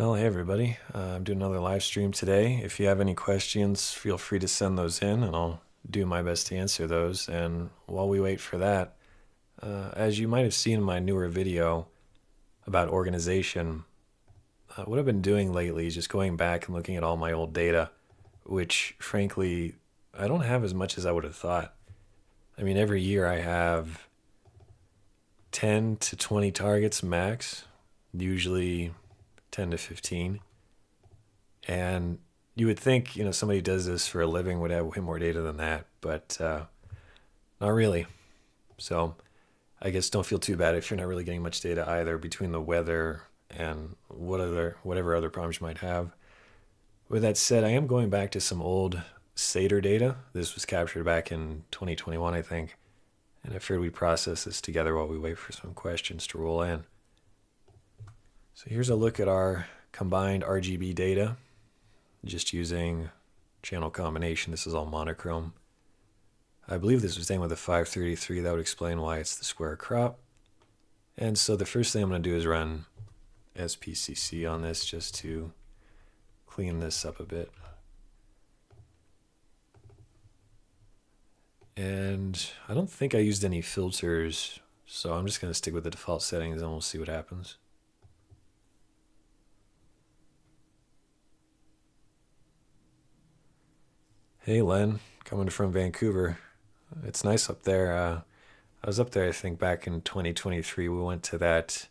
Well, hey everybody. I'm doing another live stream today. If you have any questions, feel free to send those in and I'll do my best to answer those. And while we wait for that, as you might have seen in my newer video about organization, what I've been doing lately is just going back and looking at all my old data, which frankly, I don't have as much as I would have thought. I mean, every year I have 10 to 20 targets max, usually 10 to 15. And you would think, somebody who does this for a living would have way more data than that, but not really. So I guess don't feel too bad if you're not really getting much data either between the weather and whatever other problems you might have. With that said, I am going back to some old Sadr data. This was captured back in 2021, I think. And I figured we process this together while we wait for some questions to roll in. So here's a look at our combined RGB data, just using channel combination. This is all monochrome. I believe this was done with a 533. That would explain why it's the square crop. And so the first thing I'm going to do is run SPCC on this just to clean this up a bit. And I don't think I used any filters, so I'm just going to stick with the default settings and we'll see what happens. Hey Len, coming from Vancouver. It's nice up there. I was up there, I think, back in 2023. We went to that,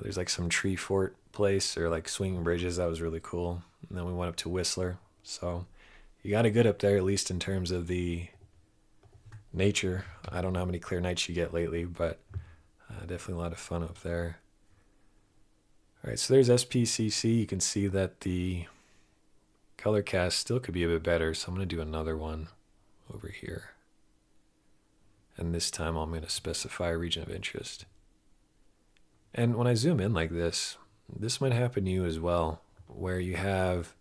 there's like some tree fort place or like swinging bridges. That was really cool. And then we went up to Whistler. So you got it good up there, at least in terms of the nature. I don't know how many clear nights you get lately, but definitely a lot of fun up there. All right, so there's SPCC. You can see that the color cast still could be a bit better, so I'm going to do another one over here. And this time I'm going to specify a region of interest. And when I zoom in like this might happen to you as well, where you have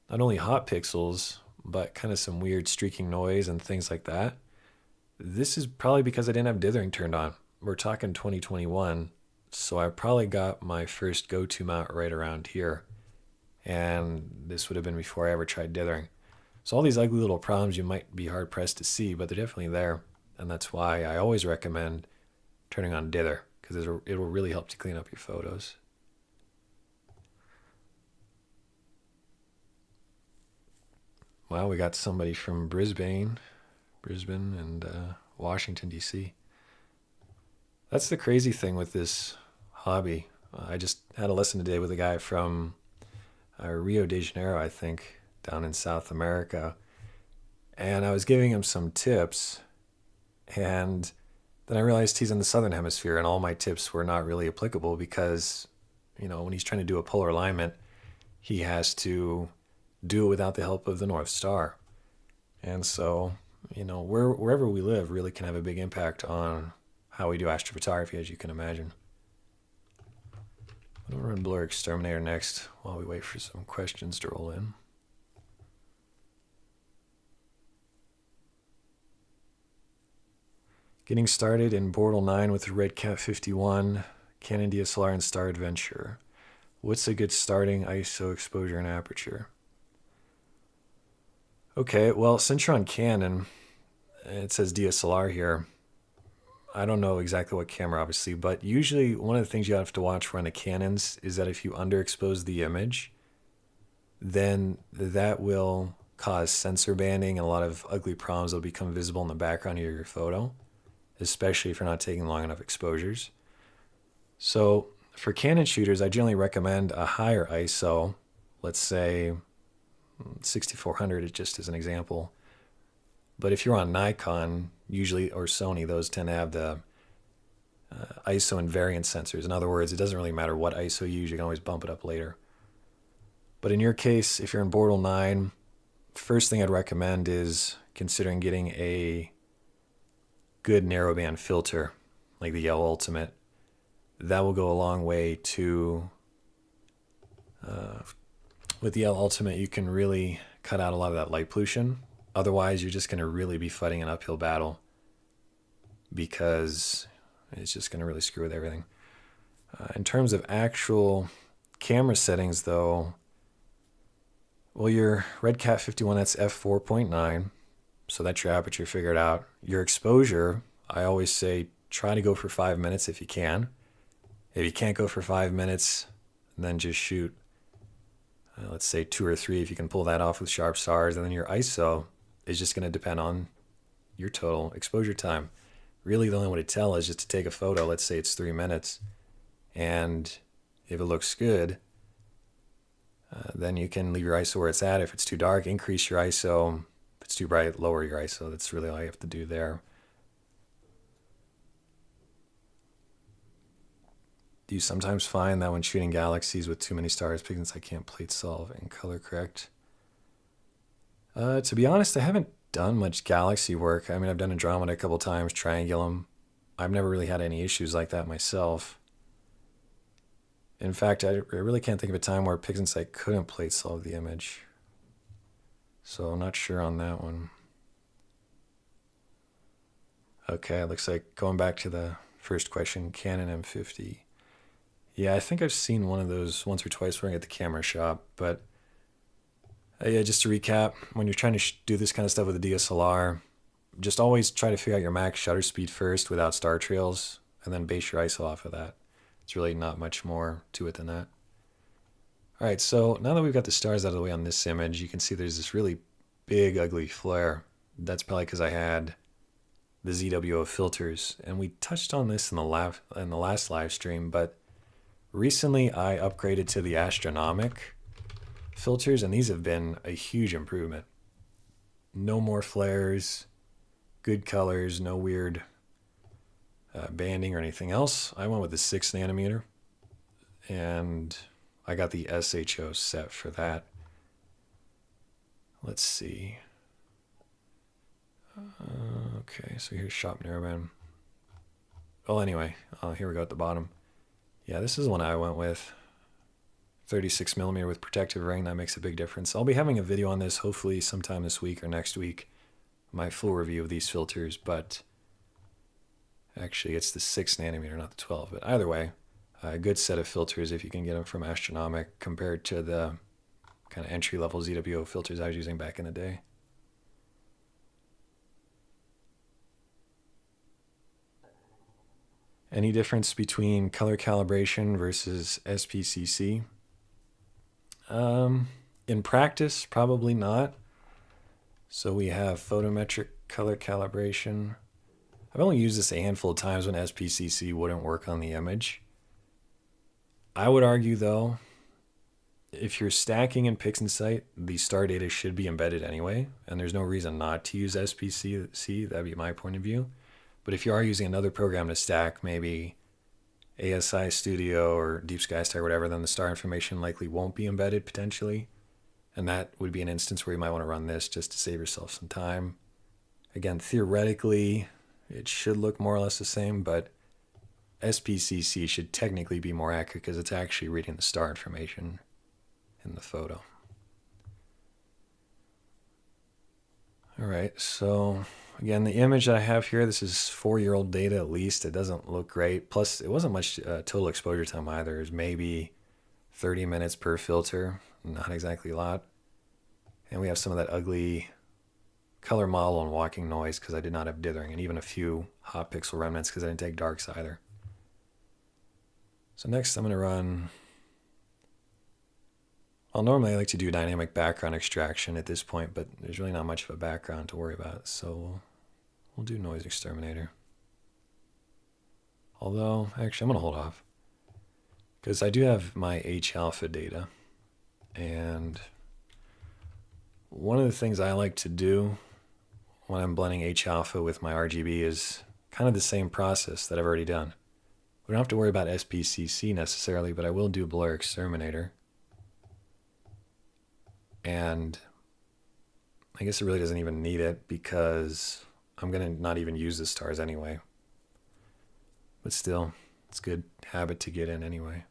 not only hot pixels, but kind of some weird streaking noise and things like that. This is probably because I didn't have dithering turned on. We're talking 2021, so I probably got my first go-to mount right around here. And this would have been before I ever tried dithering. So all these ugly little problems you might be hard pressed to see, but they're definitely there. And that's why I always recommend turning on dither, because it will really help to clean up your photos. Wow, we got somebody from Brisbane and Washington, D.C. That's the crazy thing with this hobby. I just had a lesson today with a guy from Rio de Janeiro, I think, down in South America. And I was giving him some tips, and then I realized he's in the southern hemisphere, and all my tips were not really applicable because, when he's trying to do a polar alignment, he has to do it without the help of the North Star. And so, wherever we live really can have a big impact on how we do astrophotography, as you can imagine. I'm going to run Blur Exterminator next while we wait for some questions to roll in. Getting started in Bortle 9 with Red Cat 51, Canon DSLR and Star Adventure. What's a good starting ISO exposure and aperture? Okay, well, since you're on Canon, it says DSLR here. I don't know exactly what camera, obviously, but usually one of the things you have to watch for on the Canons is that if you underexpose the image, then that will cause sensor banding and a lot of ugly problems that will become visible in the background of your photo, especially if you're not taking long enough exposures. So for Canon shooters, I generally recommend a higher ISO, let's say 6400 just as an example. But if you're on Nikon, usually, or Sony, those tend to have the ISO invariant sensors. In other words, it doesn't really matter what ISO you use, you can always bump it up later. But in your case, if you're in Bortle 9, first thing I'd recommend is considering getting a good narrowband filter, like the Yellow Ultimate. That will go a long way to, with the Yellow Ultimate, you can really cut out a lot of that light pollution. Otherwise, you're just going to really be fighting an uphill battle because it's just going to really screw with everything. In terms of actual camera settings though, well, your RedCat 51, that's f4.9. So that's your aperture figured out. Your exposure, I always say try to go for 5 minutes if you can. If you can't go for 5 minutes, then just shoot, let's say 2 or 3 if you can pull that off with sharp stars. And then your ISO is just going to depend on your total exposure time. Really, the only way to tell is just to take a photo. Let's say it's 3 minutes. And if it looks good, then you can leave your ISO where it's at. If it's too dark, increase your ISO. If it's too bright, lower your ISO. That's really all you have to do there. Do you sometimes find that when shooting galaxies with too many stars, pigments I can't plate solve and color correct? To be honest, I haven't done much galaxy work. I mean, I've done Andromeda a couple times, Triangulum. I've never really had any issues like that myself. In fact, I really can't think of a time where PixInsight couldn't plate solve the image. So I'm not sure on that one. Okay, it looks like going back to the first question, Canon M50. Yeah, I think I've seen one of those once or twice wearing at the camera shop. But yeah, just to recap, when you're trying to do this kind of stuff with a DSLR, just always try to figure out your max shutter speed first without star trails, and then base your ISO off of that. It's really not much more to it than that. All right, so now that we've got the stars out of the way on this image, you can see there's this really big, ugly flare. That's probably because I had the ZWO filters, and we touched on this in the last live stream, but recently I upgraded to the astronomic filters, and these have been a huge improvement. No more flares, good colors, no weird banding or anything else. I went with the 6 nanometer, and I got the SHO set for that. Let's see. Okay, so here's Shop Narrowband. Well, anyway, here we go at the bottom. Yeah, this is the one I went with. 36 millimeter with protective ring, that makes a big difference. I'll be having a video on this hopefully sometime this week or next week, my full review of these filters, but actually it's the 6 nanometer, not the 12. But either way, a good set of filters if you can get them from Astronomic compared to the kind of entry-level ZWO filters I was using back in the day. Any difference between color calibration versus SPCC? In practice, probably not. So we have photometric color calibration. I've only used this a handful of times when SPCC wouldn't work on the image. I would argue, though, if you're stacking in PixInsight, the star data should be embedded anyway, and there's no reason not to use SPCC. That'd be my point of view. But if you are using another program to stack, maybe ASI Studio or Deep Sky Star or whatever, then the star information likely won't be embedded potentially. And that would be an instance where you might want to run this just to save yourself some time. Again, theoretically, it should look more or less the same, but SPCC should technically be more accurate because it's actually reading the star information in the photo. All right, so again, the image that I have here, this is 4-year-old data at least. It doesn't look great. Plus, it wasn't much total exposure time either. It was maybe 30 minutes per filter, not exactly a lot. And we have some of that ugly color model and walking noise because I did not have dithering, and even a few hot pixel remnants because I didn't take darks either. So next I'm going to run, well, normally I like to do dynamic background extraction at this point, but there's really not much of a background to worry about, so we'll do noise exterminator. Although, actually, I'm going to hold off because I do have my H-alpha data, and one of the things I like to do when I'm blending H-alpha with my RGB is kind of the same process that I've already done. We don't have to worry about SPCC necessarily, but I will do blur exterminator. And I guess it really doesn't even need it because I'm going to not even use the stars anyway. But still, it's a good habit to get in anyway.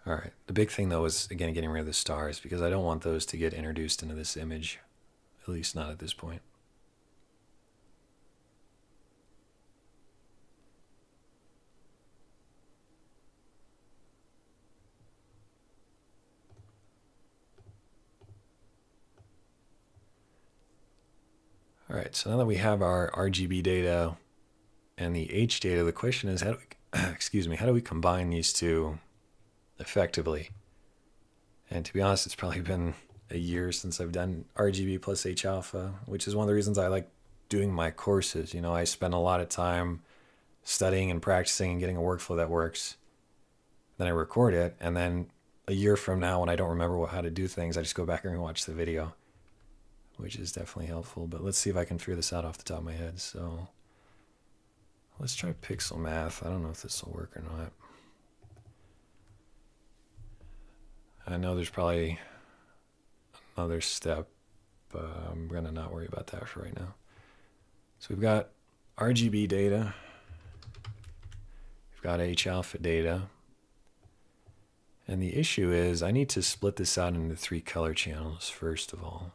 All right, the big thing though is, again, getting rid of the stars because I don't want those to get introduced into this image, at least not at this point. All right, so now that we have our RGB data and the H data, the question is how do we, excuse me, how do we combine these two effectively? And to be honest, it's probably been a year since I've done RGB plus H-alpha, which is one of the reasons I like doing my courses. You know, I spend a lot of time studying and practicing and getting a workflow that works. Then I record it, and then a year from now when I don't remember how to do things, I just go back and watch the video, which is definitely helpful. But let's see if I can figure this out off the top of my head. So let's try pixel math. I don't know if this will work or not. I know there's probably another step, but I'm going to not worry about that for right now. So we've got RGB data. We've got H-alpha data. And the issue is I need to split this out into 3 color channels first of all.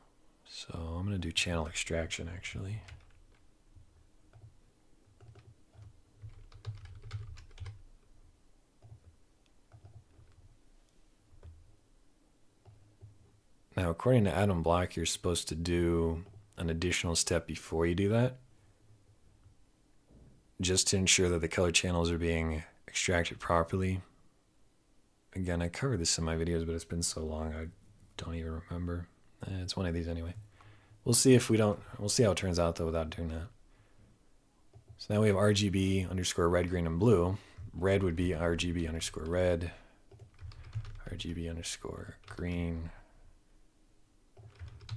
So I'm going to do channel extraction actually. Now, according to Adam Black, you're supposed to do an additional step before you do that, just to ensure that the color channels are being extracted properly. Again, I covered this in my videos, but it's been so long I don't even remember. It's one of these anyway. We'll see if we don't. We'll see how it turns out though without doing that. So now we have RGB underscore red, green, and blue. Red would be RGB underscore red, RGB underscore green,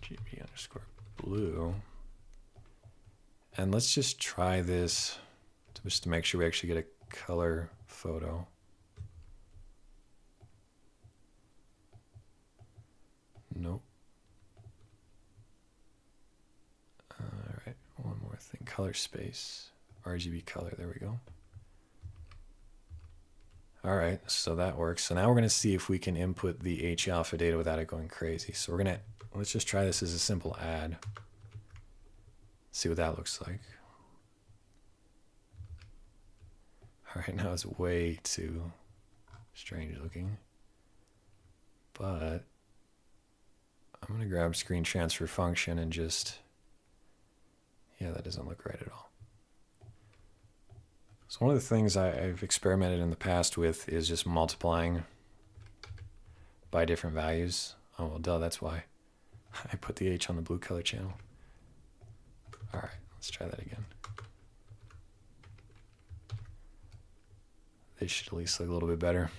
RGB underscore blue. And let's just try this just to make sure we actually get a color photo. Nope. All right, one more thing. Color space, RGB color. There we go. All right, so that works. So now we're going to see if we can input the H-alpha data without it going crazy. So we're going to, let's just try this as a simple add. See what that looks like. All right, now it's way too strange looking. But I'm going to grab screen transfer function and just, yeah, that doesn't look right at all. So one of the things I've experimented in the past with is just multiplying by different values. Oh, well, duh, that's why I put the H on the blue color channel. All right, let's try that again. This should at least look a little bit better.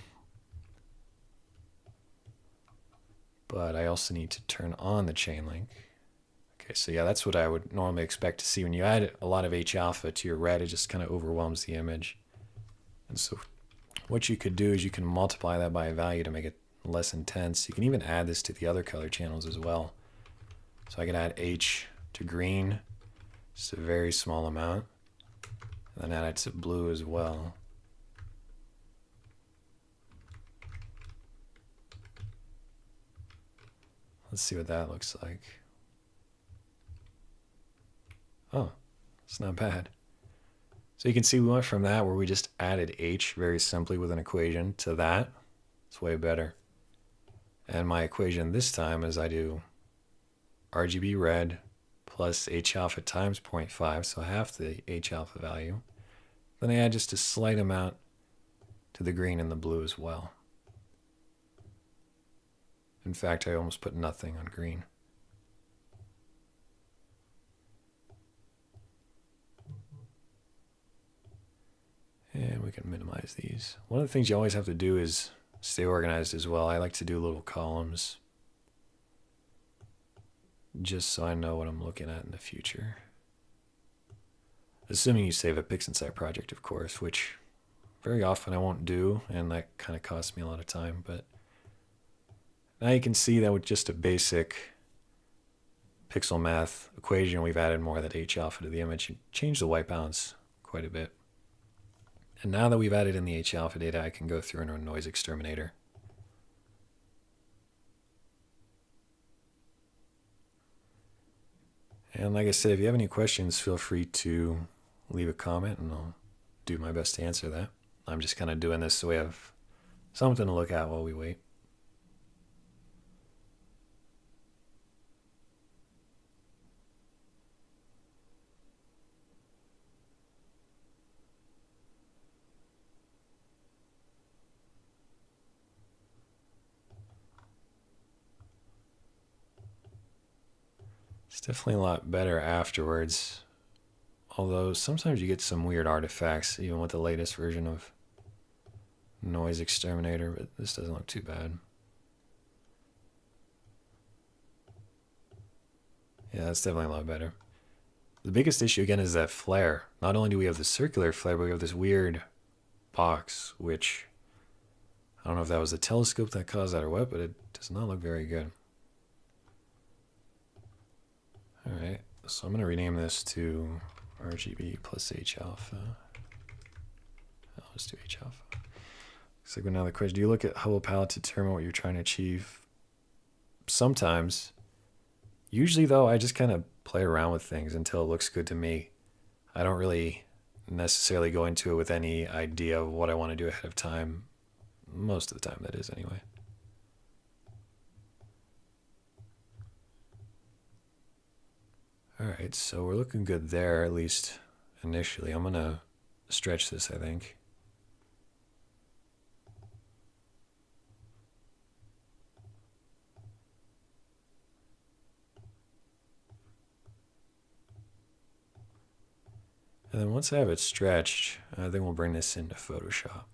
But I also need to turn on the chain link. Okay, so yeah, that's what I would normally expect to see. When you add a lot of H-alpha to your red, it just kind of overwhelms the image. And so what you could do is you can multiply that by a value to make it less intense. You can even add this to the other color channels as well. So I could add H to green, just a very small amount, and then add it to blue as well. Let's see what that looks like. Oh, it's not bad. So you can see we went from that where we just added H very simply with an equation to that. It's way better. And my equation this time is I do RGB red plus H-alpha times 0.5, so half the H-alpha value. Then I add just a slight amount to the green and the blue as well. In fact, I almost put nothing on green. And we can minimize these. One of the things you always have to do is stay organized as well. I like to do little columns just so I know what I'm looking at in the future. Assuming you save a PixInsight project, of course, which very often I won't do, and that kind of costs me a lot of time. But now you can see that with just a basic pixel math equation, we've added more of that H-alpha to the image and changed the white balance quite a bit. And now that we've added in the H-alpha data, I can go through in a noise exterminator. And like I said, if you have any questions, feel free to leave a comment and I'll do my best to answer that. I'm just kind of doing this so we have something to look at while we wait. It's definitely a lot better afterwards. Although sometimes you get some weird artifacts, even with the latest version of Noise Exterminator, but this doesn't look too bad. Yeah, that's definitely a lot better. The biggest issue again is that flare. Not only do we have the circular flare, but we have this weird box, which I don't know if that was a telescope that caused that or what, but it does not look very good. Alright, so I'm going to rename this to RGB plus H-alpha. Let's do H-alpha. Looks like another question. Do you look at Hubble palette to determine what you're trying to achieve? Sometimes. Usually, though, I just kind of play around with things until it looks good to me. I don't really necessarily go into it with any idea of what I want to do ahead of time. Most of the time, that is, anyway. Alright, so we're looking good there, at least initially. I'm going to stretch this, I think. And then once I have it stretched, I think we'll bring this into Photoshop.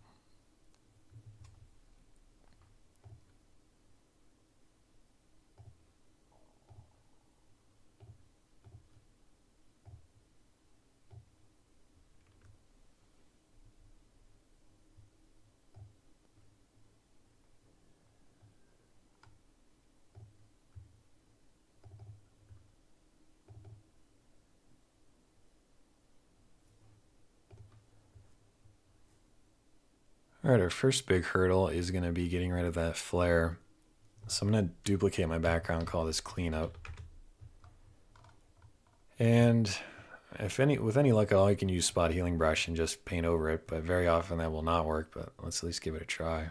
Alright, our first big hurdle is going to be getting rid of that flare. So I'm going to duplicate my background, call this cleanup. And with any luck at all, you can use spot healing brush and just paint over it, but very often that will not work, but let's at least give it a try.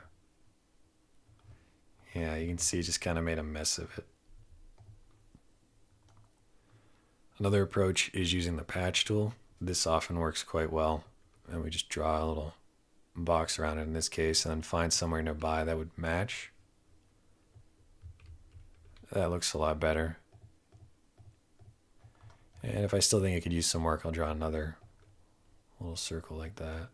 Yeah, you can see it just kind of made a mess of it. Another approach is using the patch tool. This often works quite well, and we just draw a little box around it in this case, and then find somewhere nearby that would match. That looks a lot better. And if I still think it could use some work, I'll draw another little circle like that.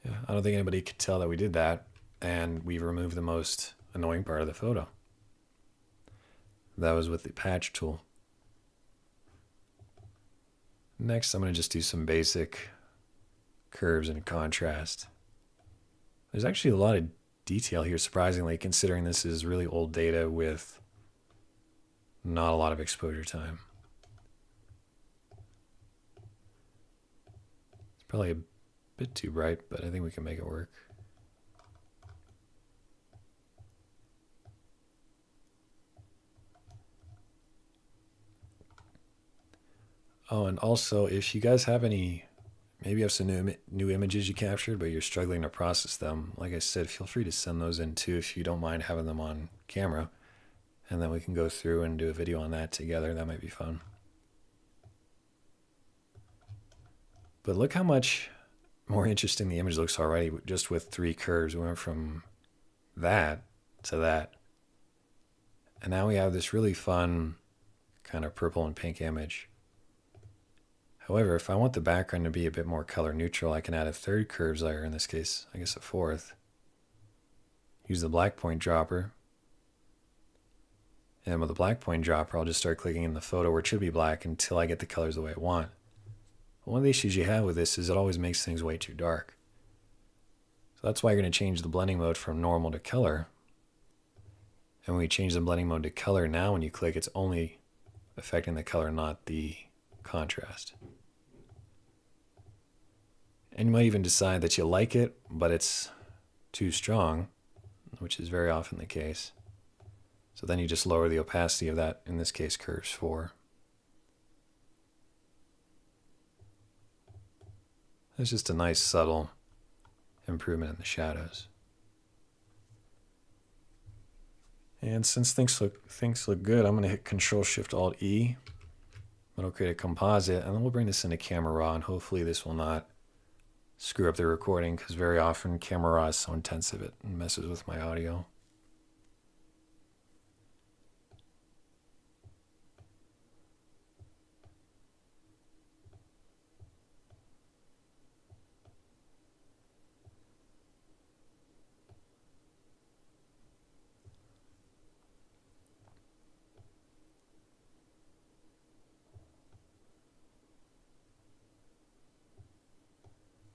Yeah, I don't think anybody could tell that we did that, and we've removed the most annoying part of the photo. That was with the patch tool. Next, I'm going to just do some basic curves and contrast. There's actually a lot of detail here, surprisingly, considering this is really old data with not a lot of exposure time. It's probably a bit too bright, but I think we can make it work. Oh, and also, if you guys have any, maybe you have some new images you captured, but you're struggling to process them, like I said, feel free to send those in too if you don't mind having them on camera. And then we can go through and do a video on that together. That might be fun. But look how much more interesting the image looks already just with 3 curves. We went from that to that. And now we have this really fun kind of purple and pink image. However, if I want the background to be a bit more color neutral, I can add a 3rd curves layer, in this case, I guess a 4th. Use the black point dropper. And with the black point dropper, I'll just start clicking in the photo where it should be black until I get the colors the way I want. One of the issues you have with this is it always makes things way too dark. So that's why you're going to change the blending mode from normal to color. And when we change the blending mode to color, now when you click, it's only affecting the color, not the contrast. And you might even decide that you like it, but it's too strong, which is very often the case. So then you just lower the opacity of that, in this case, curves 4. It's just a nice subtle improvement in the shadows. And since things look good, I'm going to hit Control-Shift-Alt-E. That'll create a composite, and then we'll bring this into Camera Raw, and hopefully this will not screw up the recording, because very often Camera Raw is so intensive it messes with my audio.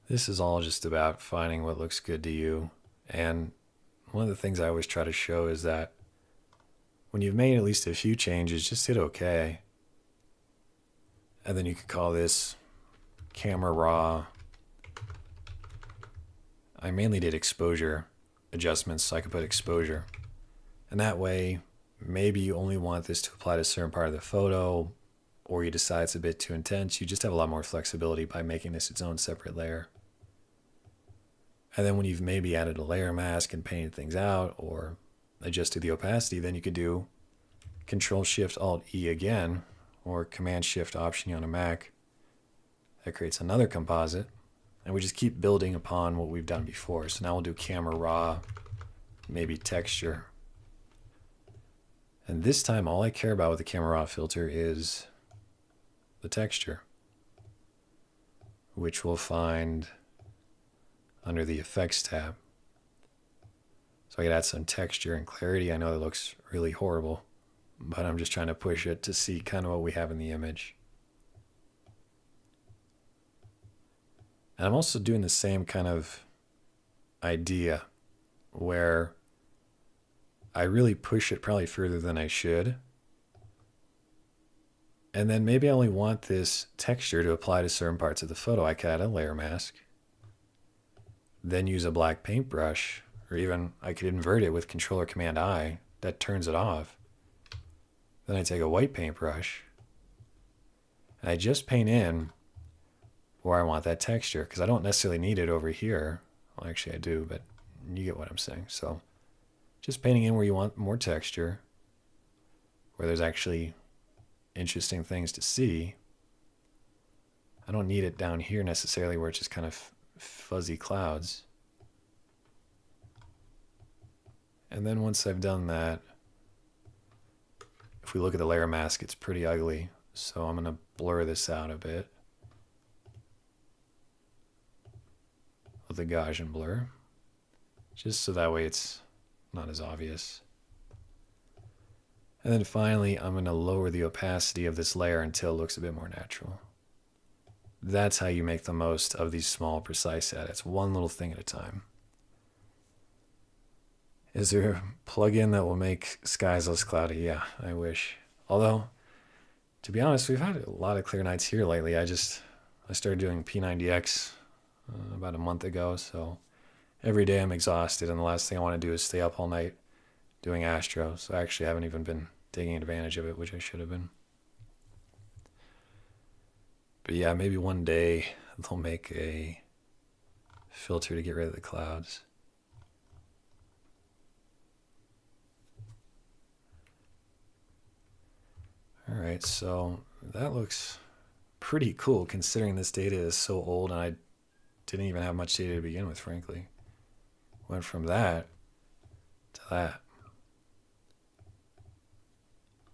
This is all just about finding what looks good to you. And one of the things I always try to show is that when you've made at least a few changes, just hit OK. And then you could call this camera raw. I mainly did exposure adjustments, so I could put exposure. And that way, maybe you only want this to apply to a certain part of the photo, or you decide it's a bit too intense. You just have a lot more flexibility by making this its own separate layer. And then when you've maybe added a layer mask and painted things out or adjusted the opacity, then you could do Control-Shift-Alt-E again, or Command-Shift-Option on a Mac. That creates another composite. And we just keep building upon what we've done before. So now we'll do camera raw, maybe texture. And this time, all I care about with the camera raw filter is the texture, which we'll find under the Effects tab. So I could add some texture and clarity. I know that looks really horrible, but I'm just trying to push it to see kind of what we have in the image. And I'm also doing the same kind of idea where I really push it probably further than I should. And then maybe I only want this texture to apply to certain parts of the photo. I could add a layer mask, then use a black paintbrush, or even I could invert it with Control or Command I. That turns it off. Then I take a white paintbrush and I just paint in where I want that texture, because I don't necessarily need it over here. Well, actually I do, but you get what I'm saying. So just painting in where you want more texture, where there's actually interesting things to see. I don't need it down here necessarily where it's just kind of fuzzy clouds. And then once I've done that, if we look at the layer mask, it's pretty ugly. So I'm going to blur this out a bit with the Gaussian blur, just so that way it's not as obvious. And then finally, I'm going to lower the opacity of this layer until it looks a bit more natural. That's how you make the most of these small, precise edits, one little thing at a time. Is there a plugin that will make skies less cloudy? Yeah, I wish. Although, to be honest, we've had a lot of clear nights here lately. I started doing P90X about a month ago, so every day I'm exhausted, and the last thing I want to do is stay up all night doing Astro, so I actually haven't even been taking advantage of it, which I should have been. But yeah, maybe one day they'll make a filter to get rid of the clouds. All right, so that looks pretty cool considering this data is so old and I didn't even have much data to begin with, frankly. Went from that to that.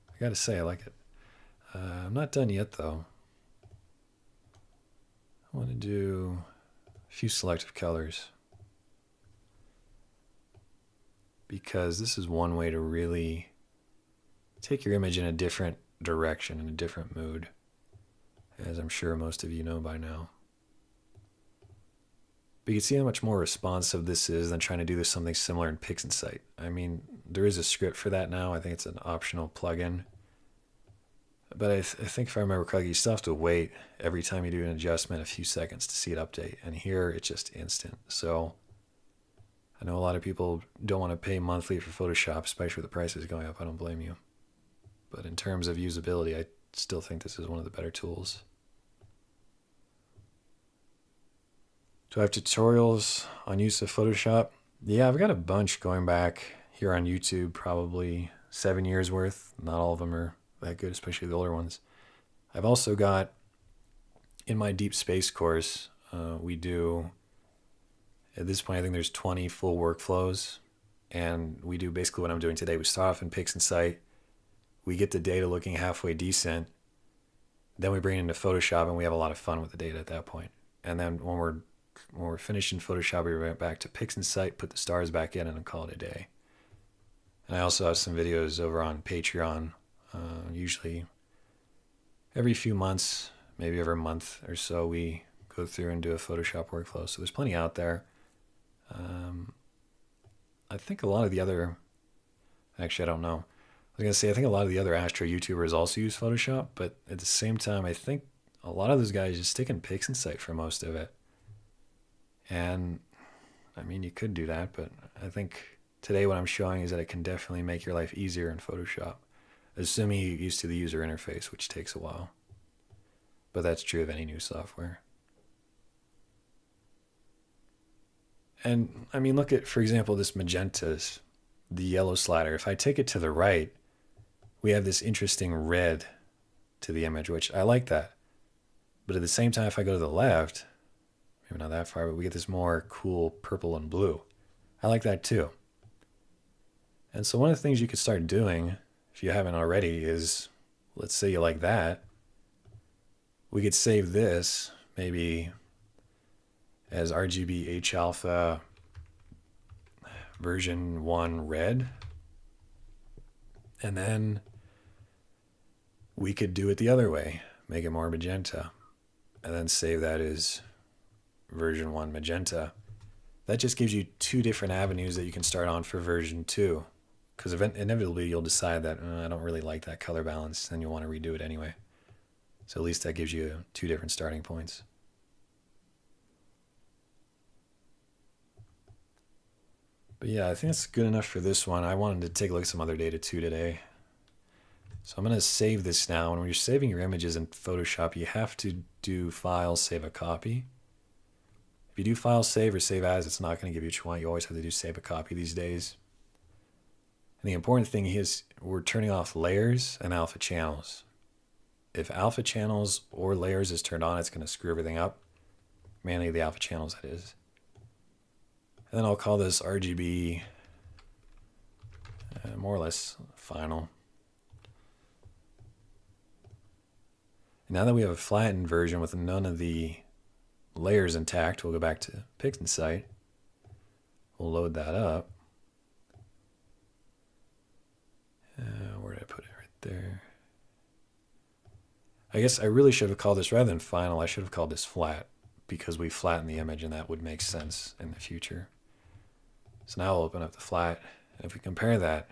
I gotta say, I like it. I'm not done yet, though. I want to do a few selective colors, because this is one way to really take your image in a different direction, in a different mood, as I'm sure most of you know by now. But you can see how much more responsive this is than trying to do something similar in PixInsight. I mean, there is a script for that now. I think it's an optional plugin. But I think if I remember correctly, you still have to wait every time you do an adjustment a few seconds to see it update. And here, it's just instant. So I know a lot of people don't want to pay monthly for Photoshop, especially with the prices going up. I don't blame you. But in terms of usability, I still think this is one of the better tools. Do I have tutorials on use of Photoshop? Yeah, I've got a bunch going back here on YouTube, probably 7 years worth. Not all of them are that good, especially the older ones. I've also got, in my deep space course, we do, at this point I think there's 20 full workflows, and we do basically what I'm doing today. We start off in PixInsight, we get the data looking halfway decent, then we bring it into Photoshop and we have a lot of fun with the data at that point. And then when we're finished in Photoshop, we went back to PixInsight, put the stars back in, and then call it a day. And I also have some videos over on Patreon, usually every few months, maybe every month or so, we go through and do a Photoshop workflow. So there's plenty out there. I think a lot of the other, actually, I don't know. I was going to say, I think a lot of the other Astro YouTubers also use Photoshop, but at the same time, I think a lot of those guys just stick in PixInsight for most of it. And I mean, you could do that, but I think today what I'm showing is that it can definitely make your life easier in Photoshop, assuming you're used to the user interface, which takes a while. But that's true of any new software. And I mean, look at, for example, this magentas, the yellow slider. If I take it to the right, we have this interesting red to the image, which I like that. But at the same time, if I go to the left, maybe not that far, but we get this more cool purple and blue. I like that too. And so one of the things you could start doing, if you haven't already, is, let's say you like that, we could save this maybe as RGB H-alpha version 1 red. And then we could do it the other way, make it more magenta, and then save that as version 1 magenta. That just gives you two different avenues that you can start on for version 2, because inevitably you'll decide that I don't really like that color balance, and you'll want to redo it anyway. So at least that gives you two different starting points. But yeah, I think that's good enough for this one. I wanted to take a look at some other data too today. So I'm going to save this now. And when you're saving your images in Photoshop, you have to do File, Save a Copy. If you do File, Save, or Save As, it's not going to give you what you want. You always have to do Save a Copy these days. And the important thing is we're turning off layers and alpha channels. If alpha channels or layers is turned on, it's going to screw everything up. Mainly the alpha channels, that is. And then I'll call this RGB, more or less final. Now that we have a flattened version with none of the layers intact, we'll go back to PixInsight. We'll load that up. Where did I put it? Right there. I guess I really should have called this, rather than final, I should have called this flat, because we flatten the image and that would make sense in the future. So now I'll open up the flat, and if we compare that,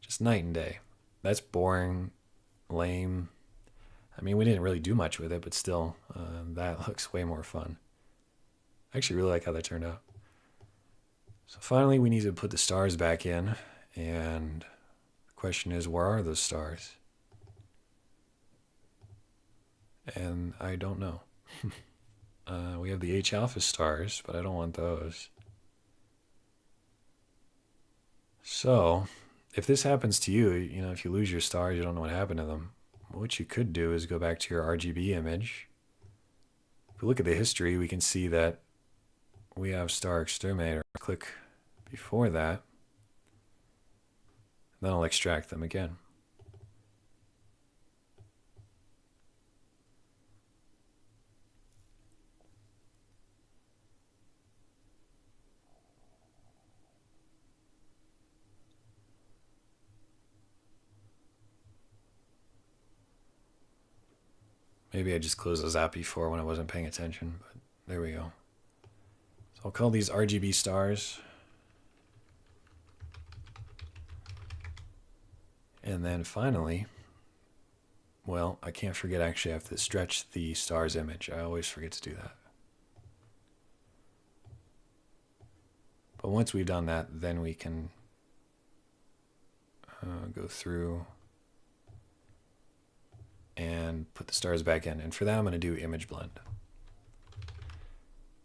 just night and day. That's boring, lame. I mean, we didn't really do much with it, but still, that looks way more fun. I actually really like how that turned out. So finally, we need to put the stars back in, and the question is, where are those stars? And I don't know. We have the H-alpha stars, but I don't want those. So, if this happens to you, you know, if you lose your stars, you don't know what happened to them, what you could do is go back to your RGB image. If we look at the history, we can see that we have Star Exterminator. Click before that, then I'll extract them again. Maybe I just closed those out before when I wasn't paying attention, but there we go. So I'll call these RGB stars. And then finally, well, I can't forget, actually I have to stretch the stars image. I always forget to do that. But once we've done that, then we can go through and put the stars back in. And for that, I'm going to do image blend.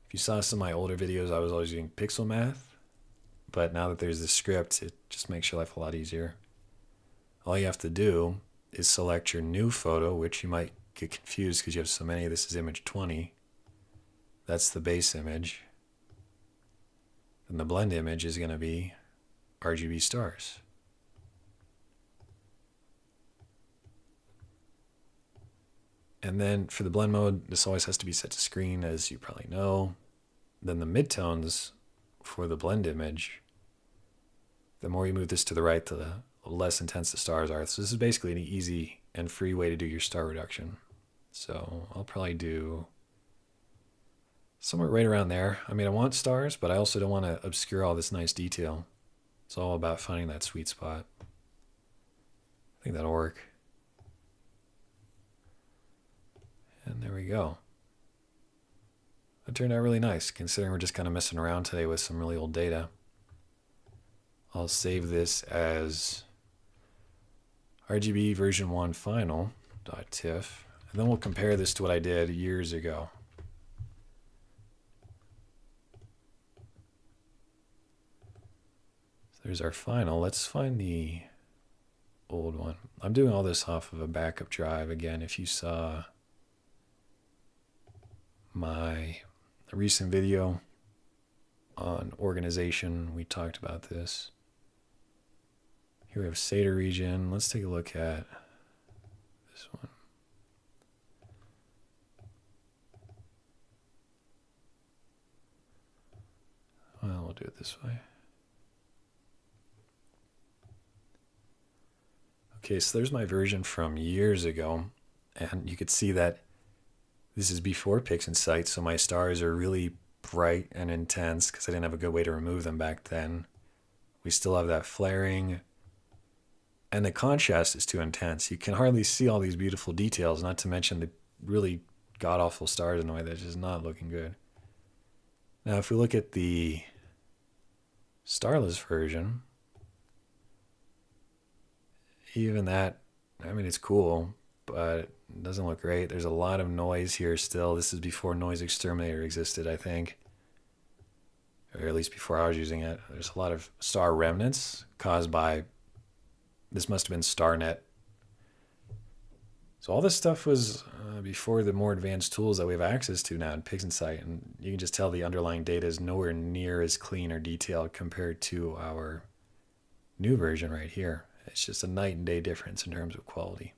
If you saw some of my older videos, I was always using pixel math, but now that there's this script, it just makes your life a lot easier. All you have to do is select your new photo, which you might get confused because you have so many. This is image 20. That's the base image. And the blend image is going to be RGB stars. And then for the blend mode, this always has to be set to screen, as you probably know. Then the midtones for the blend image, the more you move this to the right, the less intense the stars are. So this is basically an easy and free way to do your star reduction. So I'll probably do somewhere right around there. I mean, I want stars, but I also don't want to obscure all this nice detail. It's all about finding that sweet spot. I think that'll work. And there we go. That turned out really nice, considering we're just kind of messing around today with some really old data. I'll save this as RGB version 1 final.tiff, and then we'll compare this to what I did years ago. So there's our final. Let's find the old one. I'm doing all this off of a backup drive. Again, if you saw my recent video on organization, we talked about this. Here we have Sadr region. Let's take a look at this one. Well, we'll do it this way. Okay, so there's my version from years ago, and you could see that this is before Pix and Sight, so my stars are really bright and intense because I didn't have a good way to remove them back then. We still have that flaring, and the contrast is too intense. You can hardly see all these beautiful details, not to mention the really god-awful stars in a way that's just not looking good. Now, if we look at the starless version, even that, I mean, it's cool, but it doesn't look great. There's a lot of noise here still. This is before Noise Exterminator existed, I think. Or at least before I was using it. There's a lot of star remnants caused by, this must have been StarNet. So all this stuff was before the more advanced tools that we have access to now in Pix and Sight. And you can just tell the underlying data is nowhere near as clean or detailed compared to our new version right here. It's just a night and day difference in terms of quality.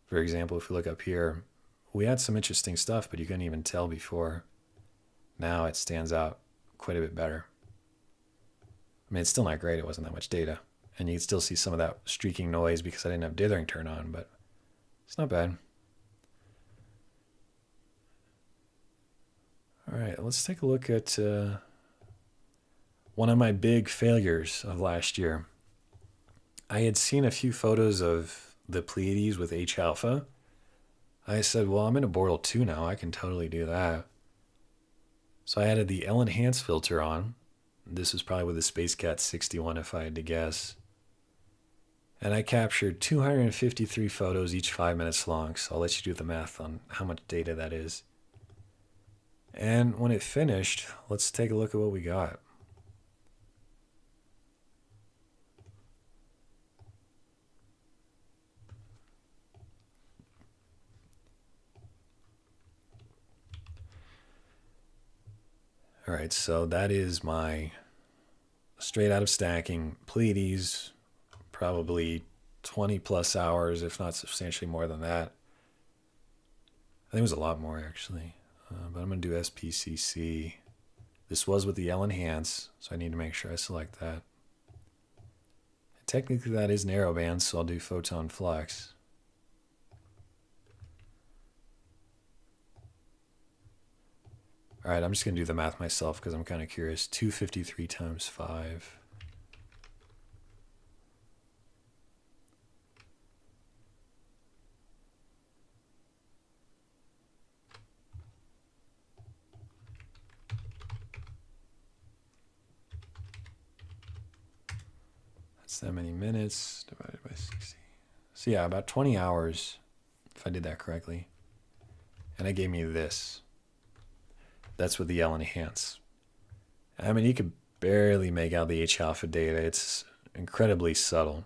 For example, if we look up here, we had some interesting stuff, but you couldn't even tell before. Now it stands out quite a bit better. I mean, it's still not great. It wasn't that much data. And you can still see some of that streaking noise because I didn't have dithering turned on, but it's not bad. All right, let's take a look at one of my big failures of last year. I had seen a few photos of the Pleiades with H-alpha. I said, well, I'm in a Bortle 2 now. I can totally do that. So I added the L-enhance filter on. This was probably with the SpaceCat 61 if I had to guess. And I captured 253 photos, each 5 minutes long. So I'll let you do the math on how much data that is. And when it finished, let's take a look at what we got. All right, so that is my straight out of stacking Pleiades, probably 20 plus hours, if not substantially more than that. I think it was a lot more actually, but I'm gonna do SPCC. This was with the L-enhance, so I need to make sure I select that. Technically that is narrowband, so I'll do photon flux. All right, I'm just going to do the math myself because I'm kind of curious. 253 times 5. That's that many minutes divided by 60. So yeah, about 20 hours, if I did that correctly. And it gave me this. That's with the L-enhance. I mean, you could barely make out the H-alpha data. It's incredibly subtle.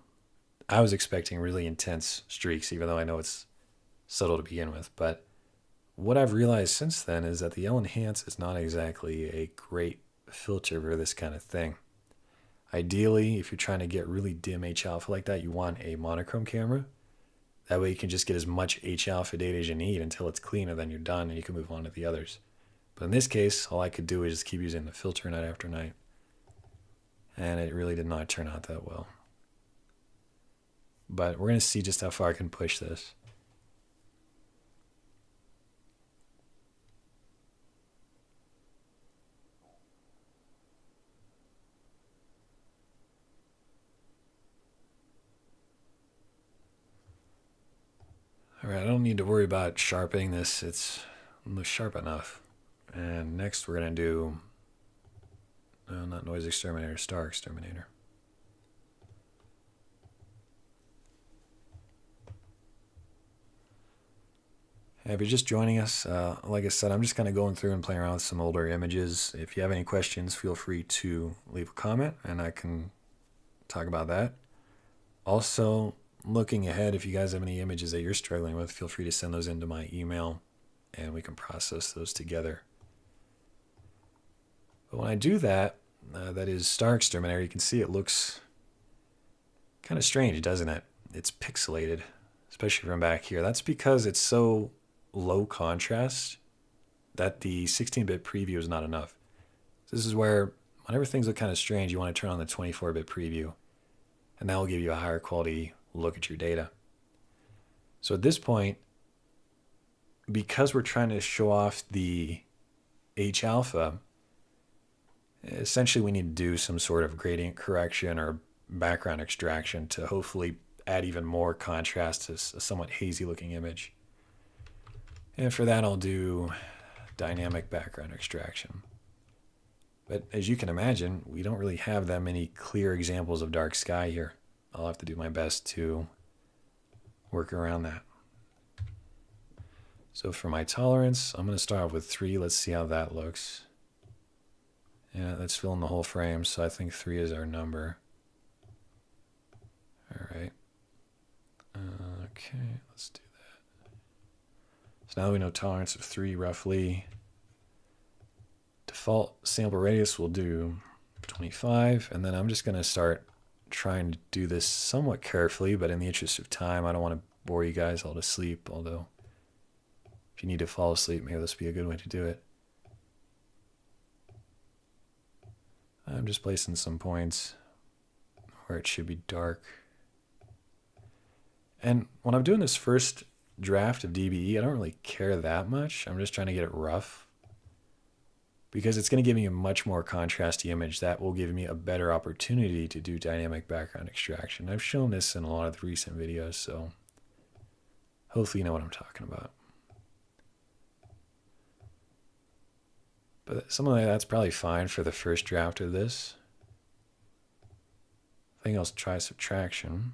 I was expecting really intense streaks, even though I know it's subtle to begin with. But what I've realized since then is that the L-enhance is not exactly a great filter for this kind of thing. Ideally, if you're trying to get really dim H-alpha like that, you want a monochrome camera. That way you can just get as much H-alpha data as you need until it's clean, and then you're done and you can move on to the others. But in this case, all I could do is just keep using the filter night after night. And it really did not turn out that well. But we're going to see just how far I can push this. All right, I don't need to worry about sharpening this. It's sharp enough. And next we're going to do, not noise exterminator, star exterminator. If you're just joining us, like I said, I'm just kind of going through and playing around with some older images. If you have any questions, feel free to leave a comment and I can talk about that. Also, looking ahead, if you guys have any images that you're struggling with, feel free to send those into my email and we can process those together. But when I do that, that is star exterminator, you can see it looks kind of strange, doesn't it? It's pixelated, especially from back here. That's because it's so low contrast that the 16-bit preview is not enough. So this is where whenever things look kind of strange, you want to turn on the 24-bit preview, and that will give you a higher quality look at your data. So at this point, because we're trying to show off the H-alpha, essentially we need to do some sort of gradient correction or background extraction to hopefully add even more contrast to a somewhat hazy looking image. And for that, I'll do dynamic background extraction. But as you can imagine, we don't really have that many clear examples of dark sky here. I'll have to do my best to work around that. So for my tolerance, I'm going to start off with 3. Let's see how that looks. Yeah, that's filling the whole frame, so I think 3 is our number. All right. Okay, let's do that. So now we know tolerance of 3 roughly. Default sample radius will do 25, and then I'm just going to start trying to do this somewhat carefully, but in the interest of time, I don't want to bore you guys all to sleep, although if you need to fall asleep, maybe this would be a good way to do it. I'm just placing some points where it should be dark. And when I'm doing this first draft of DBE, I don't really care that much. I'm just trying to get it rough because it's going to give me a much more contrasty image that will give me a better opportunity to do dynamic background extraction. I've shown this in a lot of the recent videos, so hopefully you know what I'm talking about. But something like that's probably fine for the first draft of this. I think I'll try subtraction.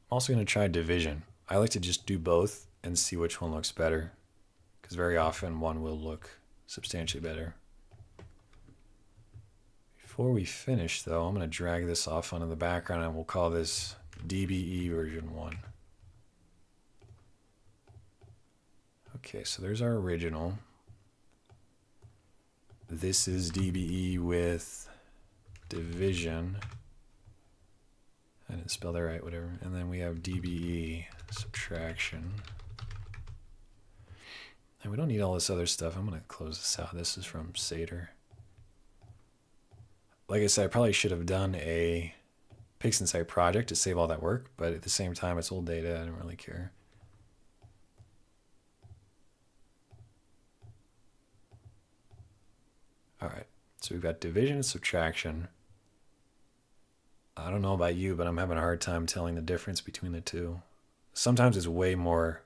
I'm also going to try division. I like to just do both and see which one looks better, because very often one will look substantially better. Before we finish though, I'm going to drag this off onto the background and we'll call this DBE version 1. Okay, so there's our original. This is DBE with division. I didn't spell that right, whatever. And then we have DBE subtraction. And we don't need all this other stuff. I'm going to close this out. This is from Sadr. Like I said, I probably should have done a PixInsight project to save all that work, but at the same time, it's old data. I don't really care. All right, so we've got division and subtraction. I don't know about you, but I'm having a hard time telling the difference between the two. Sometimes it's way more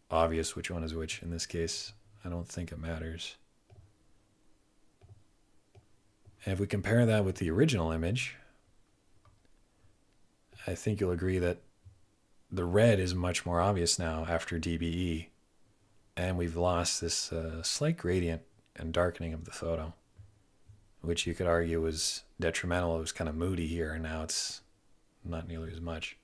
obvious which one is which. In this case, I don't think it matters. And if we compare that with the original image, I think you'll agree that the red is much more obvious now after DBE. And we've lost this slight gradient and darkening of the photo, which you could argue was detrimental. It was kind of moody here, and now it's not nearly as much.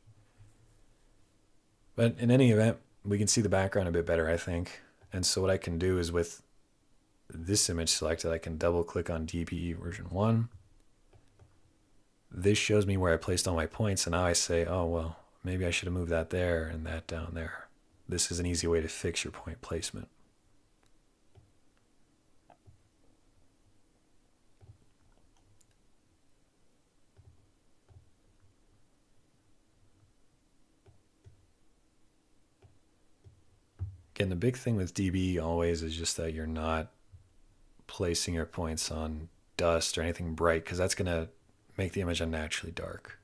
But in any event, we can see the background a bit better, I think. And so what I can do is with this image selected, I can double click on DBE version 1. This shows me where I placed all my points, and now I say, oh, well, maybe I should have moved that there and that down there. This is an easy way to fix your point placement. Again, the big thing with DB always is just that you're not placing your points on dust or anything bright, because that's going to make the image unnaturally dark.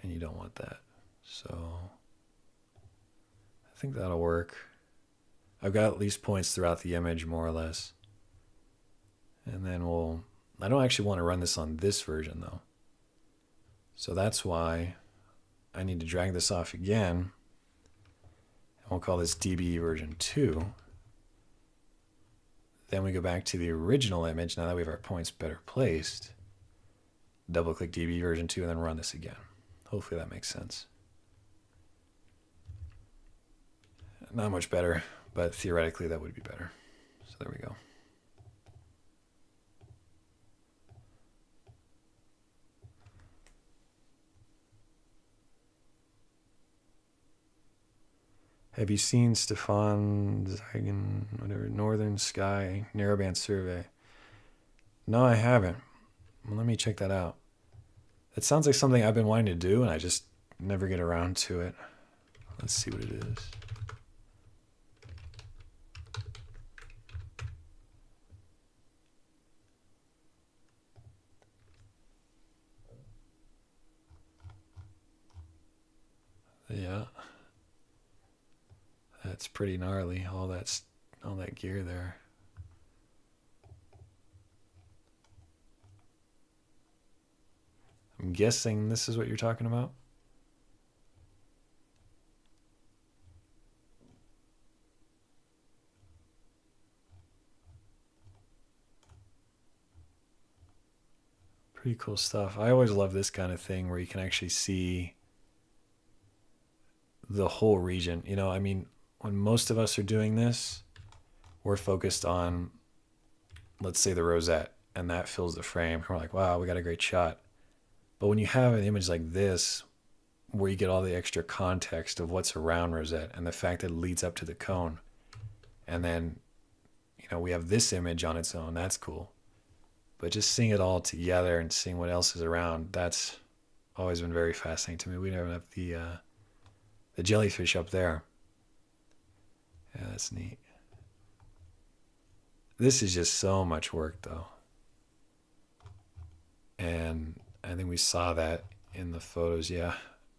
And you don't want that. So I think that'll work. I've got at least points throughout the image, more or less. And then I don't actually want to run this on this version though. So that's why I need to drag this off again. And we'll call this DB version 2. Then we go back to the original image. Now that we have our points better placed, double click DB version 2 and then run this again. Hopefully that makes sense. Not much better, but theoretically that would be better. So there we go. Have you seen Stefan Zeigen, whatever, Northern Sky Narrowband Survey? No, I haven't. Well, let me check that out. It sounds like something I've been wanting to do, and I just never get around to it. Let's see what it is. Yeah. That's pretty gnarly, all that gear there. I'm guessing this is what you're talking about. Pretty cool stuff. I always love this kind of thing where you can actually see the whole region. You know, I mean, when most of us are doing this, we're focused on, let's say, the rosette, and that fills the frame. We're like, wow, we got a great shot. But when you have an image like this, where you get all the extra context of what's around rosette and the fact that it leads up to the cone, and then, you know, we have this image on its own, that's cool. But just seeing it all together and seeing what else is around, that's always been very fascinating to me. We never have the jellyfish up there. Yeah, that's neat. This is just so much work, though. And I think we saw that in the photos. Yeah.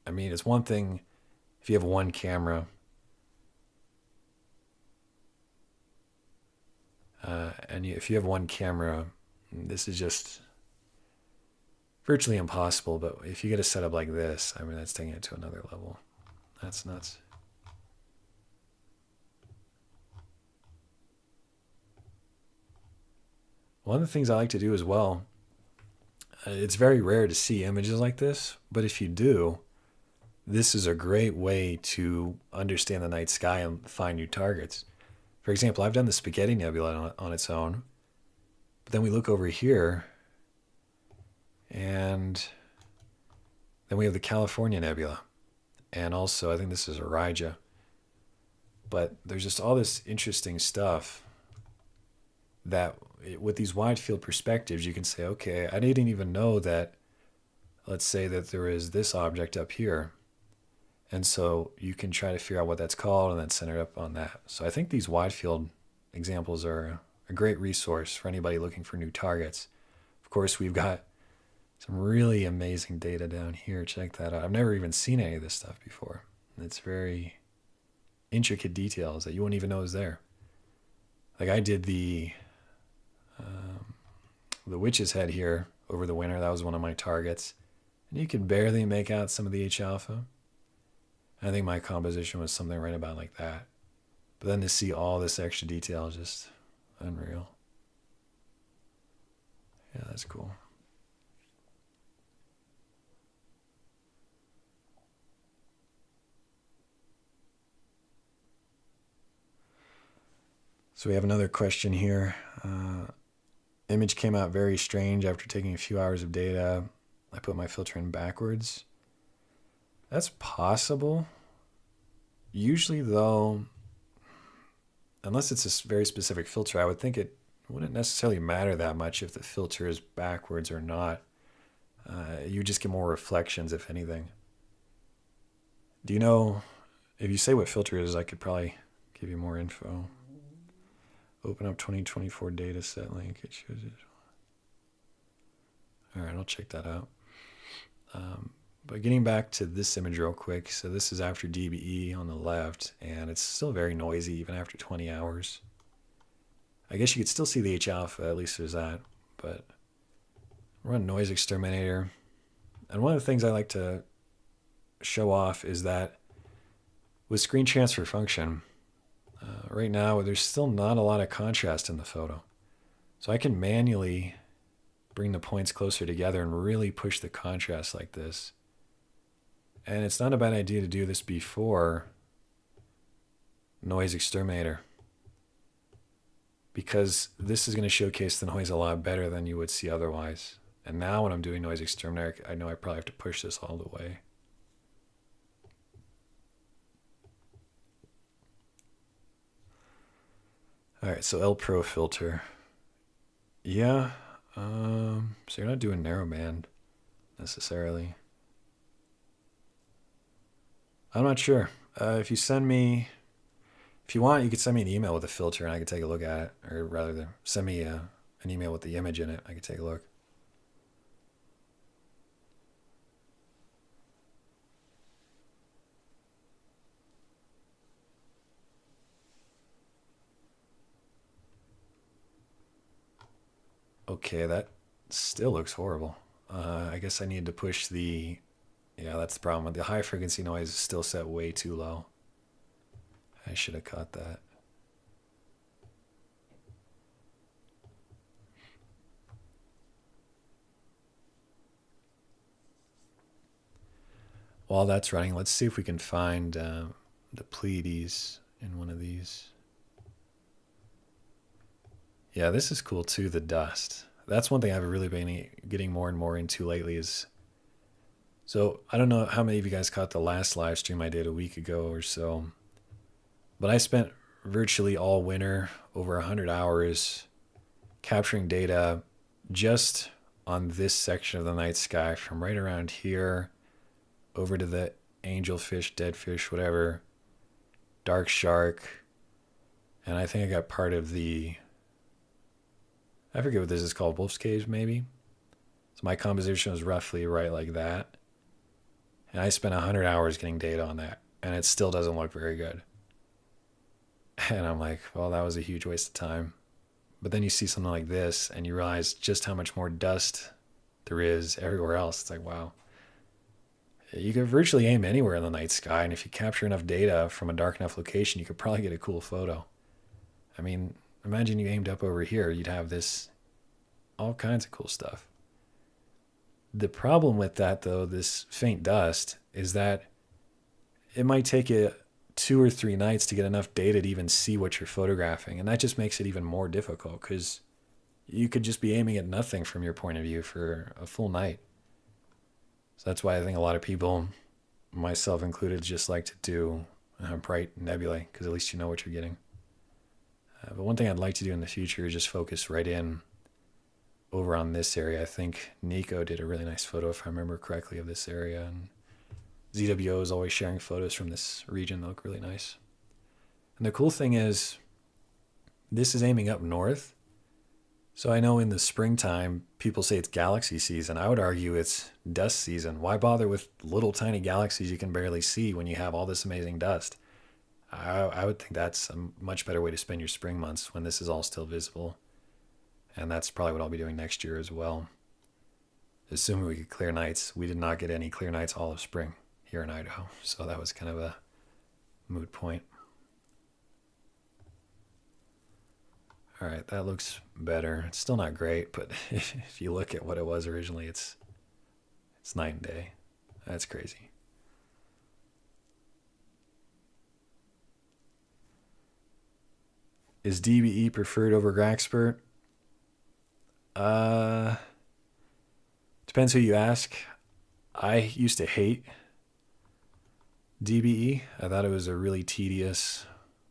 I mean, it's one thing if you have one camera if you have one camera, this is just virtually impossible. But if you get a setup like this, I mean, that's taking it to another level. That's nuts. One of the things I like to do as well, it's very rare to see images like this, but if you do, this is a great way to understand the night sky and find new targets. For example, I've done the Spaghetti Nebula on its own, but then we look over here, and then we have the California Nebula, and also I think this is Orija. But there's just all this interesting stuff that with these wide field perspectives, you can say, okay, I didn't even know that, let's say that there is this object up here. And so you can try to figure out what that's called and then center it up on that. So I think these wide field examples are a great resource for anybody looking for new targets. Of course, we've got some really amazing data down here. Check that out. I've never even seen any of this stuff before. It's very intricate details that you wouldn't even know is there. Like I did the witch's head here over the winter. That was one of my targets. And you could barely make out some of the H-alpha. I think my composition was something right about like that. But then to see all this extra detail is just unreal. Yeah, that's cool. So we have another question here. Image came out very strange after taking a few hours of data. I put my filter in backwards. That's possible. Usually though, unless it's a very specific filter, I would think it wouldn't necessarily matter that much if the filter is backwards or not. You just get more reflections, if anything. Do you know, if you say what filter it is, I could probably give you more info. Open up 2024 data set link. It shows it. All right, I'll check that out. But getting back to this image real quick. So this is after DBE on the left, and it's still very noisy even after 20 hours. I guess you could still see the H-alpha, at least there's that. But run noise exterminator. And one of the things I like to show off is that with screen transfer function, right now there's still not a lot of contrast in the photo. So I can manually bring the points closer together and really push the contrast like this. And it's not a bad idea to do this before noise exterminator, because this is going to showcase the noise a lot better than you would see otherwise. And now when I'm doing noise exterminator, I know I probably have to push this all the way. All right, so L Pro filter. Yeah, so you're not doing narrowband necessarily. I'm not sure. If you want, you could send me an email with a filter and I could take a look at it. Or rather, send me an email with the image in it. I could take a look. Okay, that still looks horrible. I guess I need to push the... Yeah, that's the problem. The high frequency noise is still set way too low. I should have caught that. While that's running, let's see if we can find the Pleiades in one of these. Yeah, this is cool too, the dust. That's one thing I've really been getting more and more into lately is... So, I don't know how many of you guys caught the last live stream I did a week ago or so, but I spent virtually all winter, over 100 hours, capturing data just on this section of the night sky from right around here over to the angelfish, deadfish, whatever, dark shark, and I think I got part of the... I forget what this is called, Wolf's Cage maybe? So my composition was roughly right like that. And I spent 100 hours getting data on that, and it still doesn't look very good. And I'm like, well, that was a huge waste of time. But then you see something like this, and you realize just how much more dust there is everywhere else. It's like, wow. You could virtually aim anywhere in the night sky, and if you capture enough data from a dark enough location, you could probably get a cool photo. I mean, imagine you aimed up over here, you'd have this, all kinds of cool stuff. The problem with that, though, this faint dust, is that it might take you 2 or 3 nights to get enough data to even see what you're photographing. And that just makes it even more difficult because you could just be aiming at nothing from your point of view for a full night. So that's why I think a lot of people, myself included, just like to do bright nebulae because at least you know what you're getting. But one thing I'd like to do in the future is just focus right in over on this area. I think Nico did a really nice photo, if I remember correctly, of this area. And ZWO is always sharing photos from this region that look really nice. And the cool thing is, this is aiming up north. So I know in the springtime, people say it's galaxy season. I would argue it's dust season. Why bother with little tiny galaxies you can barely see when you have all this amazing dust? I would think that's a much better way to spend your spring months when this is all still visible. And that's probably what I'll be doing next year as well. Assuming we get clear nights. We did not get any clear nights all of spring here in Idaho. So that was kind of a moot point. All right, that looks better. It's still not great, but if you look at what it was originally, it's night and day. That's crazy. Is DBE preferred over Graxpert? Depends who you ask. I used to hate DBE. I thought it was a really tedious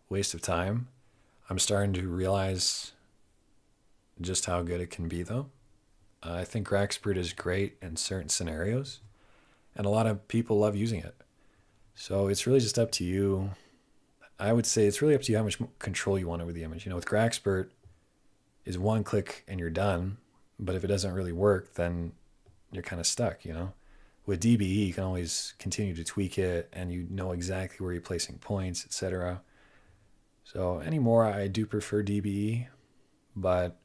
waste of time. I'm starting to realize just how good it can be, though. I think Graxpert is great in certain scenarios, and a lot of people love using it. So it's really just up to you. I would say it's really up to you how much control you want over the image. You know, with Graxpert, is one click and you're done. But if it doesn't really work, then you're kind of stuck, you know? With DBE, you can always continue to tweak it, and you know exactly where you're placing points, etc. So anymore, I do prefer DBE, but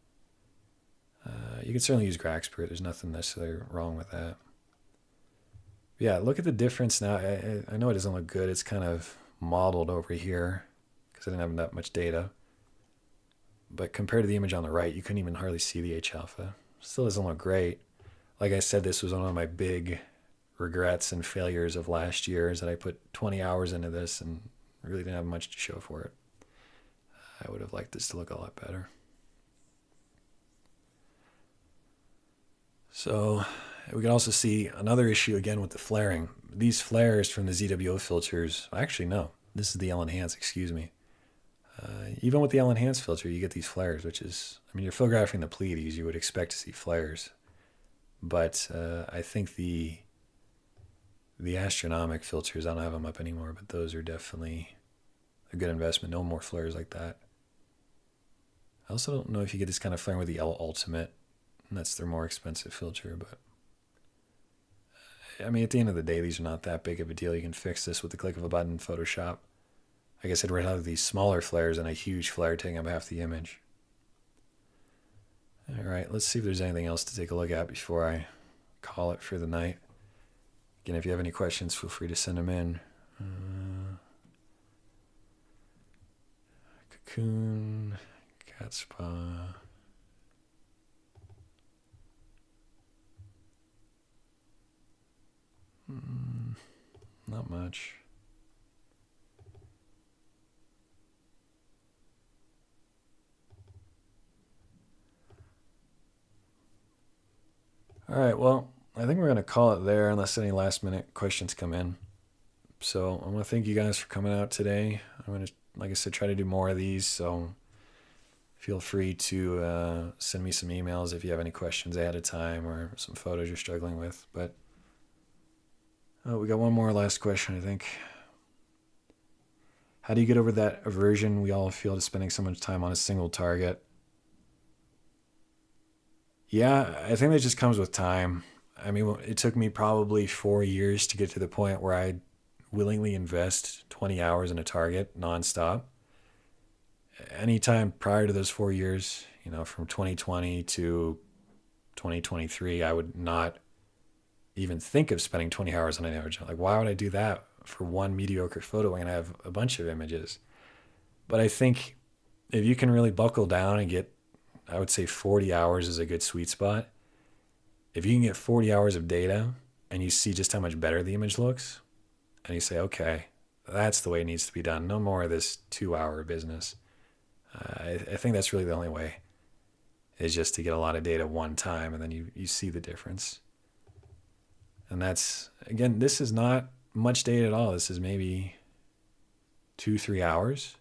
you can certainly use Graxpert. There's nothing necessarily wrong with that. Yeah, look at the difference now. I know it doesn't look good. It's kind of modeled over here because I didn't have that much data. But compared to the image on the right, you couldn't even hardly see the H-alpha. Still doesn't look great. Like I said, this was one of my big regrets and failures of last year, is that I put 20 hours into this and really didn't have much to show for it. I would have liked this to look a lot better. So we can also see another issue again with the flaring. These flares from the ZWO filters, actually no, this is the L-enhance, excuse me. Even with the L-enhance filter, you get these flares, which is, I mean, you're photographing the Pleiades, you would expect to see flares. But I think the astronomic filters, I don't have them up anymore, but those are definitely a good investment. No more flares like that. I also don't know if you get this kind of flaring with the L Ultimate, and that's their more expensive filter, but I mean, at the end of the day, these are not that big of a deal. You can fix this with the click of a button in Photoshop. I guess I'd rather have these smaller flares than a huge flare taking up half the image. All right, let's see if there's anything else to take a look at before I call it for the night. Again, if you have any questions, feel free to send them in. Cocoon, cat spa. Not much. All right, well, I think we're going to call it there unless any last minute questions come in. So I want to thank you guys for coming out today. I'm going to, like I said, try to do more of these. So feel free to send me some emails if you have any questions ahead of time or some photos you're struggling with. But we got one more last question, I think. How do you get over that aversion we all feel to spending so much time on a single target? Yeah, I think that just comes with time. I mean, it took me probably 4 years to get to the point where I willingly invest 20 hours in a target nonstop. Anytime prior to those 4 years, you know, from 2020 to 2023, I would not even think of spending 20 hours on an image. Like, why would I do that for one mediocre photo when I have a bunch of images? But I think if you can really buckle down and get, I would say 40 hours is a good sweet spot. If you can get 40 hours of data and you see just how much better the image looks, and you say, okay, that's the way it needs to be done. No more of this 2-hour business. I think that's really the only way, is just to get a lot of data one time, and then you see the difference. And that's, again, this is not much data at all. This is maybe 2-3 hours.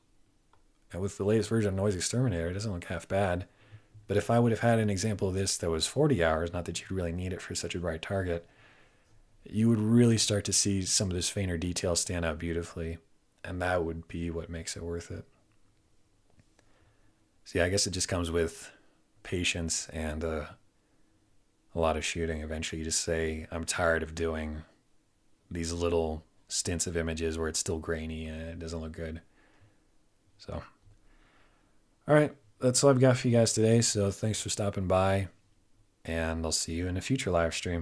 And with the latest version of Noise Exterminator, it doesn't look half bad. But if I would have had an example of this that was 40 hours, not that you'd really need it for such a bright target, you would really start to see some of this fainter detail stand out beautifully. And that would be what makes it worth it. So yeah, I guess it just comes with patience and a lot of shooting. Eventually you just say, I'm tired of doing these little stints of images where it's still grainy and it doesn't look good. So, all right, that's all I've got for you guys today. So thanks for stopping by, and I'll see you in a future live stream.